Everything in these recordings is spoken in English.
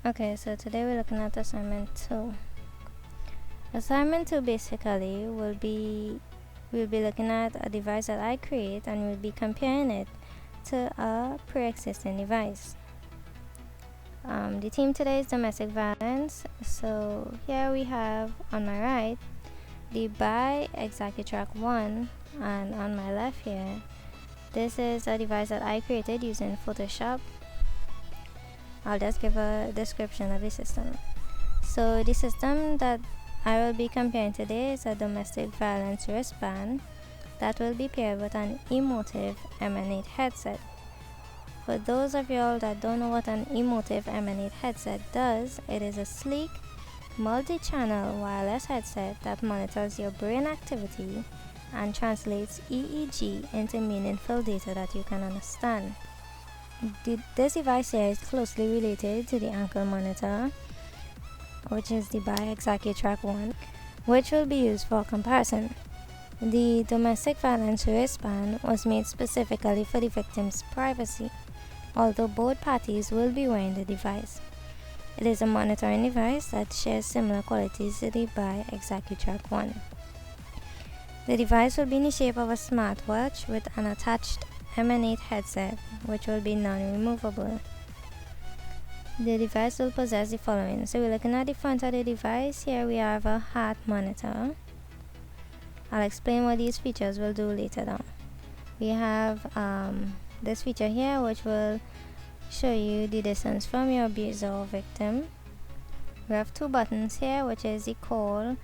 Okay, so today we're looking at assignment 2. Assignment 2 basically we'll be looking at a device that I create and we'll be comparing it to a pre-existing device. The theme today is domestic violence. So here we have on my right the Bai ExacuTrack 1, and on my left here, this is a device that I created using Photoshop. I'll just give a description of the system. So the system that I will be comparing today is a domestic violence wristband that will be paired with an Emotiv M&8 headset. For those of y'all that don't know what an Emotiv M&8 headset does, it is a sleek, multi-channel wireless headset that monitors your brain activity and translates EEG into meaningful data that you can understand. This device here is closely related to the ankle monitor, which is the Bai ExacuTrack 1, which will be used for comparison. The domestic violence wristband was made specifically for the victim's privacy, although both parties will be wearing the device. It is a monitoring device that shares similar qualities to the Bai ExacuTrack 1. The device will be in the shape of a smartwatch with an attached M&8 headset, which will be non-removable. The device will possess the following. So we're looking at the front of the device. Here we have a heart monitor. I'll explain what these features will do later down. We have this feature here, which will show you the distance from your abuser or victim. We have two buttons here, which is the call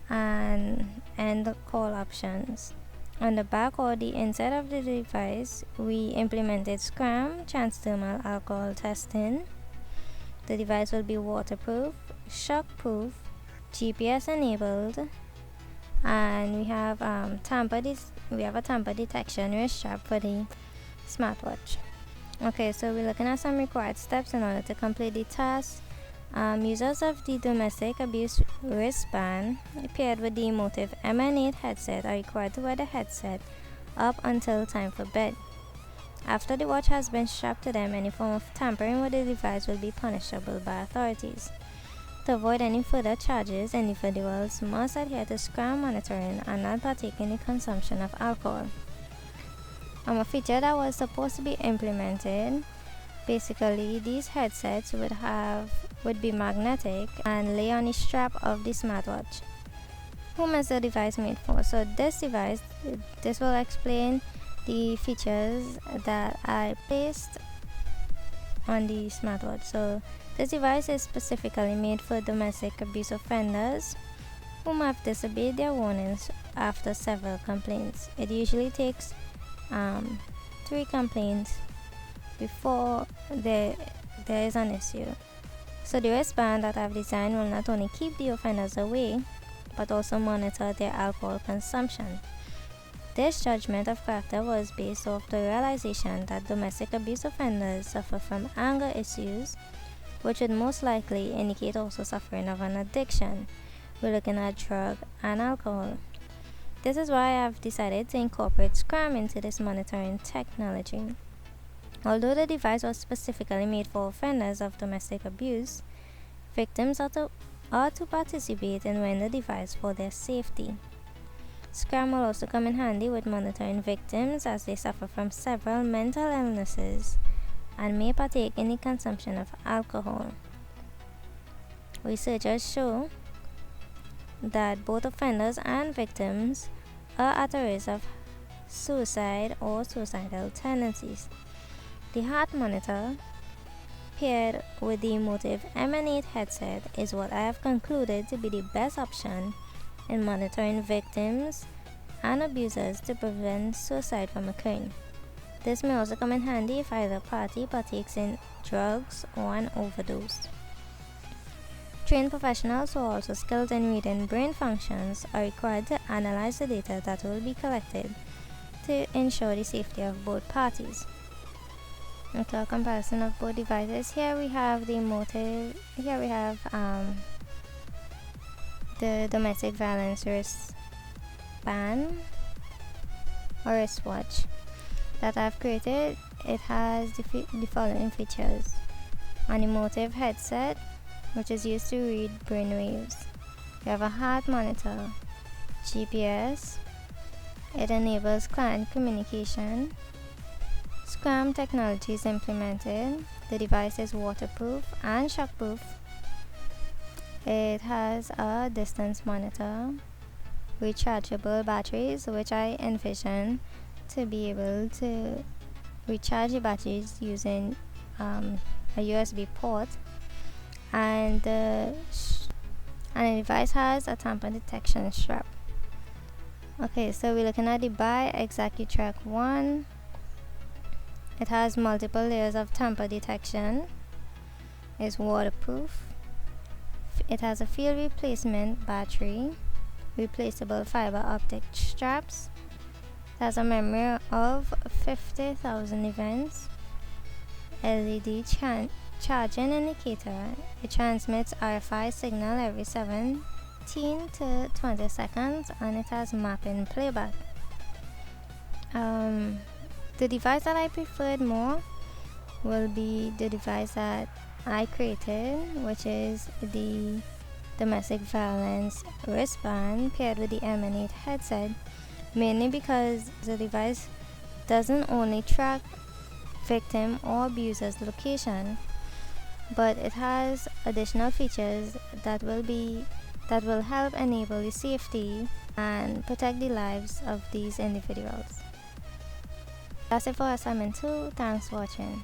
and end call options. On the back or the inside of the device, we implemented SCRAM, transdermal alcohol testing. The device will be waterproof, shockproof, GPS enabled, and we have a tamper detection wrist strap for the smartwatch. Okay, so we're looking at some required steps in order to complete the task. Users of the domestic abuse wristband paired with the Emotiv M&8 headset are required to wear the headset up until time for bed. After the watch has been strapped to them, any form of tampering with the device will be punishable by authorities. To avoid any further charges, individuals must adhere to SCRAM monitoring and not partake in the consumption of alcohol. A feature that was supposed to be implemented, basically these headsets would be magnetic and lay on the strap of the smartwatch. Whom is the device made for? So this will explain the features that I placed on the smartwatch. So this device is specifically made for domestic abuse offenders whom have disobeyed their warnings after several complaints. It usually takes 3 complaints before there is an issue. So the wristband that I've designed will not only keep the offenders away, but also monitor their alcohol consumption. This judgment of character was based off the realization that domestic abuse offenders suffer from anger issues, which would most likely indicate also suffering of an addiction. We're looking at drug and alcohol. This is why I've decided to incorporate SCRAM into this monitoring technology. Although the device was specifically made for offenders of domestic abuse, victims are to participate in wearing the device for their safety. SCRAM will also come in handy with monitoring victims as they suffer from several mental illnesses and may partake in the consumption of alcohol. Researchers show that both offenders and victims are at a risk of suicide or suicidal tendencies. The heart monitor paired with the Emotiv M&8 headset is what I have concluded to be the best option in monitoring victims and abusers to prevent suicide from occurring. This may also come in handy if either party partakes in drugs or an overdose. Trained professionals who are also skilled in reading brain functions are required to analyze the data that will be collected to ensure the safety of both parties. Into a comparison of both devices, here we have the Emotiv, here we have the domestic violence wristband or wristwatch that I've created. It has the following features. an emotive headset, which is used to read brainwaves. You have a heart monitor, GPS. It enables client communication. SCRAM technology is implemented. The device is waterproof and shockproof. It has a distance monitor, rechargeable batteries, which I envision to be able to recharge the batteries using a USB port, and the device has a tamper detection strap. Okay, so we're looking at the Bai ExacuTrack 1. It has multiple layers of tamper detection. It's waterproof. It has a field replacement battery, replaceable fiber optic straps. It has a memory of 50,000 events, LED charging indicator. It transmits RFI signal every 17 to 20 seconds, and it has mapping playback. The device that I preferred more will be the device that I created, which is the domestic violence wristband paired with the M&8 headset, mainly because the device doesn't only track victim or abuser's location, but it has additional features that will help enable the safety and protect the lives of these individuals. That's it for assignment 2. Thanks for watching.